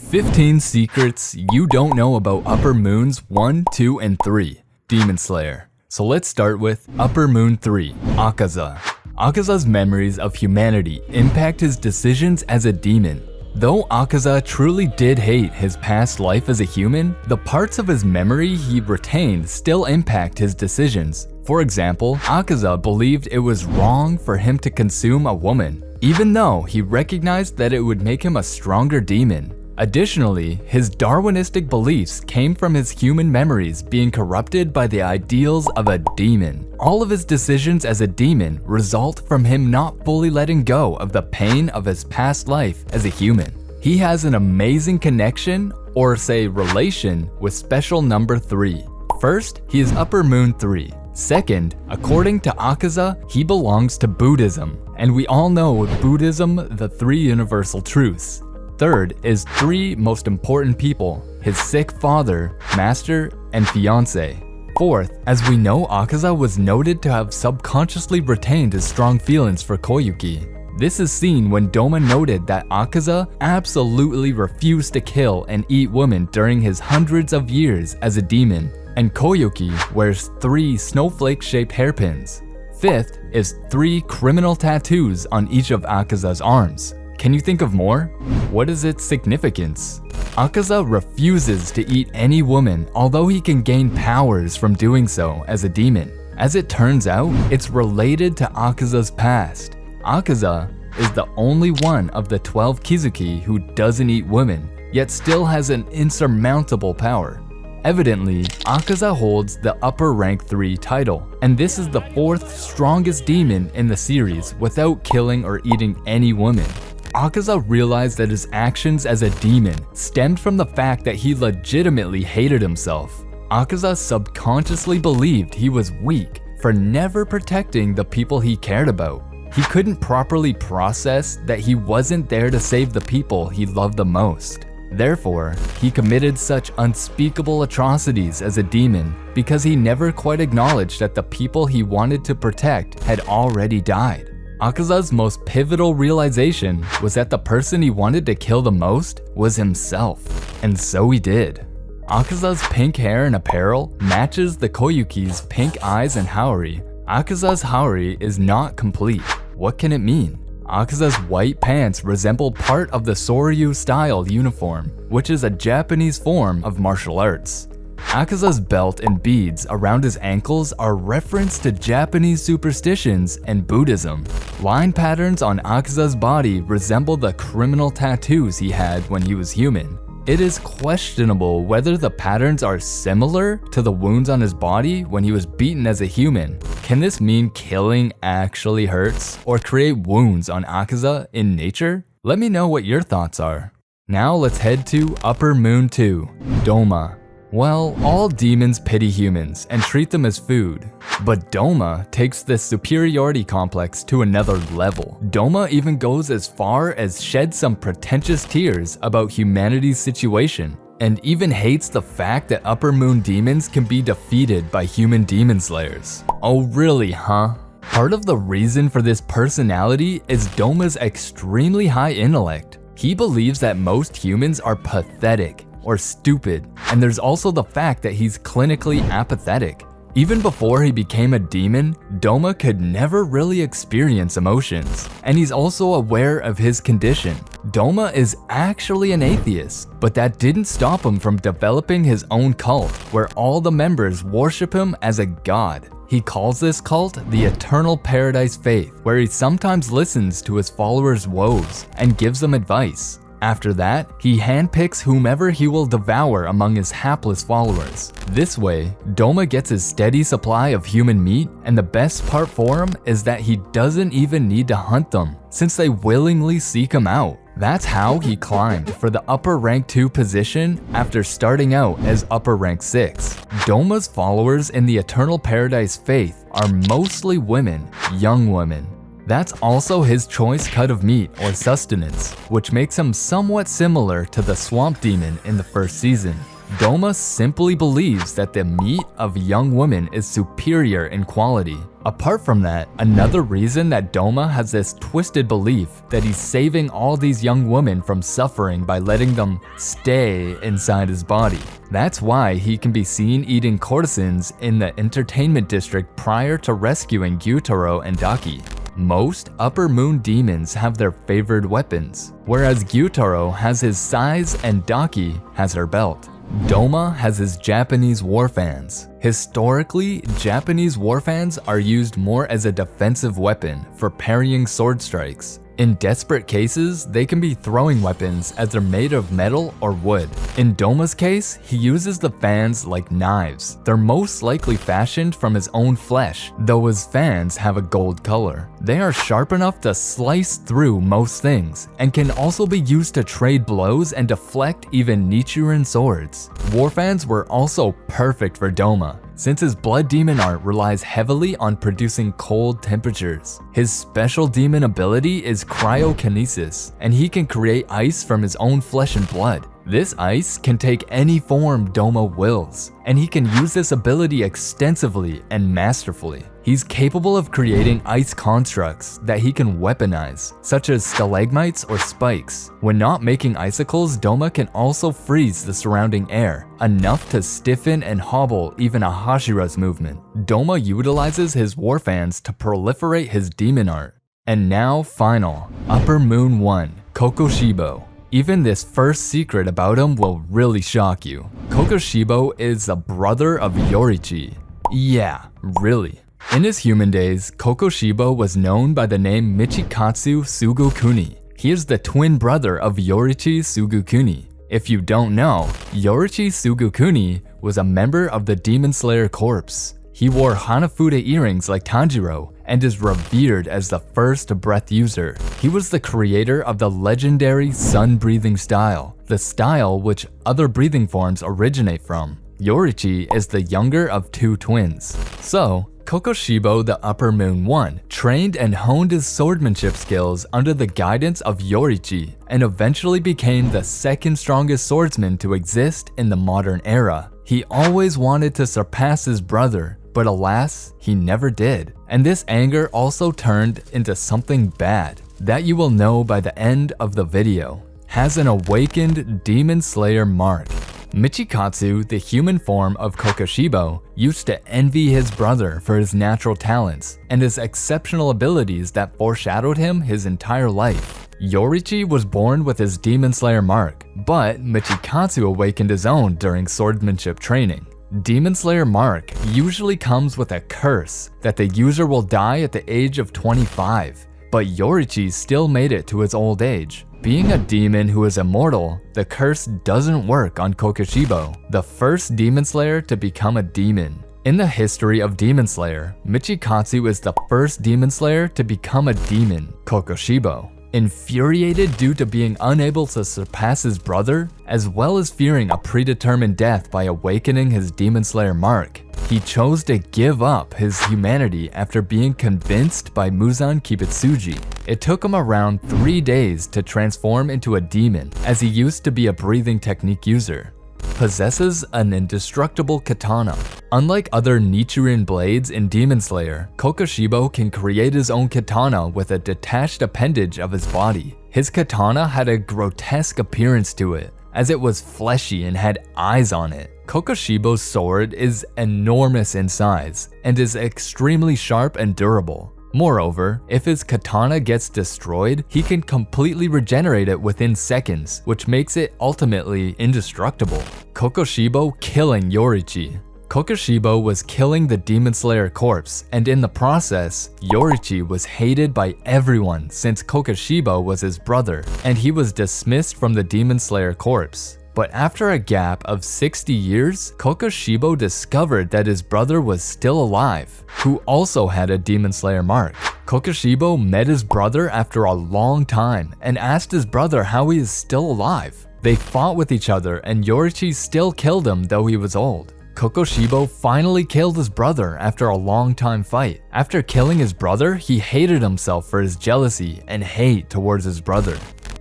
15 secrets you don't know about Upper Moons 1, 2, and 3, Demon Slayer. So let's start with Upper Moon 3, Akaza. Akaza's memories of humanity impact his decisions as a demon. Though Akaza truly did hate his past life as a human, the parts of his memory he retained still impact his decisions. For example, Akaza believed it was wrong for him to consume a woman, even though he recognized that it would make him a stronger demon. Additionally, his Darwinistic beliefs came from his human memories being corrupted by the ideals of a demon. All of his decisions as a demon result from him not fully letting go of the pain of his past life as a human. He has an amazing connection, or say relation, with special number 3. First, he is Upper Moon 3. Second, according to Akaza, he belongs to Buddhism, and we all know with Buddhism the 3 universal truths. Third is 3 most important people, his sick father, master, and fiance. Fourth, as we know, Akaza was noted to have subconsciously retained his strong feelings for Koyuki. This is seen when Doma noted that Akaza absolutely refused to kill and eat women during his hundreds of years as a demon, and Koyuki wears 3 snowflake-shaped hairpins. Fifth is 3 criminal tattoos on each of Akaza's arms. Can you think of more? What is its significance? Akaza refuses to eat any woman, although he can gain powers from doing so as a demon. As it turns out, it's related to Akaza's past. Akaza is the only one of the 12 Kizuki who doesn't eat women, yet still has an insurmountable power. Evidently, Akaza holds the Upper Rank 3 title, and this is the 4th strongest demon in the series without killing or eating any woman. Akaza realized that his actions as a demon stemmed from the fact that he legitimately hated himself. Akaza subconsciously believed he was weak for never protecting the people he cared about. He couldn't properly process that he wasn't there to save the people he loved the most. Therefore, he committed such unspeakable atrocities as a demon because he never quite acknowledged that the people he wanted to protect had already died. Akaza's most pivotal realization was that the person he wanted to kill the most was himself, and so he did. Akaza's pink hair and apparel matches the Koyuki's pink eyes and Haori. Akaza's Haori is not complete. What can it mean? Akaza's white pants resemble part of the Soryu-style uniform, which is a Japanese form of martial arts. Akaza's belt and beads around his ankles are reference to Japanese superstitions and Buddhism. Line patterns on Akaza's body resemble the criminal tattoos he had when he was human. It is questionable whether the patterns are similar to the wounds on his body when he was beaten as a human. Can this mean killing actually hurts, or create wounds on Akaza in nature? Let me know what your thoughts are. Now let's head to Upper Moon 2, Doma. Well, all demons pity humans and treat them as food, but Doma takes this superiority complex to another level. Doma even goes as far as shed some pretentious tears about humanity's situation, and even hates the fact that Upper Moon demons can be defeated by human demon slayers. Oh really, huh? Part of the reason for this personality is Doma's extremely high intellect. He believes that most humans are pathetic or stupid, and there's also the fact that he's clinically apathetic. Even before he became a demon, Doma could never really experience emotions, and he's also aware of his condition. Doma is actually an atheist, but that didn't stop him from developing his own cult, where all the members worship him as a god. He calls this cult the Eternal Paradise Faith, where he sometimes listens to his followers' woes and gives them advice. After that, he handpicks whomever he will devour among his hapless followers. This way, Doma gets his steady supply of human meat, and the best part for him is that he doesn't even need to hunt them, since they willingly seek him out. That's how he climbed for the Upper Rank 2 position after starting out as Upper Rank 6. Doma's followers in the Eternal Paradise Faith are mostly women, young women. That's also his choice cut of meat or sustenance, which makes him somewhat similar to the swamp demon in the first season. Doma simply believes that the meat of young women is superior in quality. Apart from that, another reason that Doma has this twisted belief that he's saving all these young women from suffering by letting them stay inside his body. That's why he can be seen eating courtesans in the entertainment district prior to rescuing Gyutaro and Daki. Most Upper Moon demons have their favored weapons, whereas Gyutaro has his sais and Daki has her belt. Doma has his Japanese war fans. Historically, Japanese war fans are used more as a defensive weapon for parrying sword strikes. In desperate cases, they can be throwing weapons as they're made of metal or wood. In Doma's case, he uses the fans like knives. They're most likely fashioned from his own flesh, though his fans have a gold color. They are sharp enough to slice through most things, and can also be used to trade blows and deflect even Nichiren swords. War fans were also perfect for Doma, since his blood demon art relies heavily on producing cold temperatures. His special demon ability is cryokinesis, and he can create ice from his own flesh and blood. This ice can take any form Doma wills, and he can use this ability extensively and masterfully. He's capable of creating ice constructs that he can weaponize, such as stalagmites or spikes. When not making icicles, Doma can also freeze the surrounding air, enough to stiffen and hobble even a Hashira's movement. Doma utilizes his war fans to proliferate his demon art. And now final, Upper Moon 1, Kokoshibo. Even this first secret about him will really shock you. Kokoshibo is the brother of Yorichi. Yeah, really. In his human days, Kokoshibo was known by the name Michikatsu Sugokuni. He is the twin brother of Yorichi Sugokuni. If you don't know, Yorichi Sugokuni was a member of the Demon Slayer Corps. He wore Hanafuda earrings like Tanjiro and is revered as the first breath user. He was the creator of the legendary sun breathing style, the style which other breathing forms originate from. Yorichi is the younger of two twins. So, Kokoshibo the Upper Moon 1 trained and honed his swordsmanship skills under the guidance of Yorichi and eventually became the second strongest swordsman to exist in the modern era. He always wanted to surpass his brother, but alas, he never did. And this anger also turned into something bad that you will know by the end of the video. Has an awakened Demon Slayer mark. Michikatsu, the human form of Kokoshibo, used to envy his brother for his natural talents and his exceptional abilities that foreshadowed him his entire life. Yorichi was born with his Demon Slayer mark, but Michikatsu awakened his own during swordsmanship training. Demon Slayer mark usually comes with a curse that the user will die at the age of 25, but Yorichi still made it to his old age. Being a demon who is immortal, the curse doesn't work on Kokoshibo, the first Demon Slayer to become a demon. In the history of Demon Slayer, Michikatsu is the first Demon Slayer to become a demon, Kokoshibo. Infuriated due to being unable to surpass his brother, as well as fearing a predetermined death by awakening his Demon Slayer mark, he chose to give up his humanity after being convinced by Muzan Kibutsuji. It took him around 3 days to transform into a demon, as he used to be a breathing technique user. Possesses an indestructible katana. Unlike other Nichiren blades in Demon Slayer, Kokoshibo can create his own katana with a detached appendage of his body. His katana had a grotesque appearance to it, as it was fleshy and had eyes on it. Kokoshibo's sword is enormous in size and is extremely sharp and durable. Moreover, if his katana gets destroyed, he can completely regenerate it within seconds, which makes it ultimately indestructible. Kokoshibo killing Yorichi. Kokoshibo was killing the Demon Slayer corpse, and in the process, Yorichi was hated by everyone since Kokoshibo was his brother, and he was dismissed from the Demon Slayer corpse. But after a gap of 60 years, Kokoshibo discovered that his brother was still alive, who also had a Demon Slayer mark. Kokoshibo met his brother after a long time and asked his brother how he is still alive. They fought with each other and Yorichi still killed him though he was old. Kokoshibo finally killed his brother after a long time fight. After killing his brother, he hated himself for his jealousy and hate towards his brother.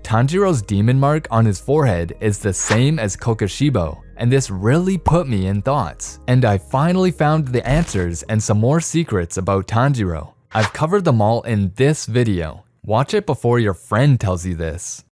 Tanjiro's demon mark on his forehead is the same as Kokoshibo, and this really put me in thoughts. And I finally found the answers and some more secrets about Tanjiro. I've covered them all in this video. Watch it before your friend tells you this.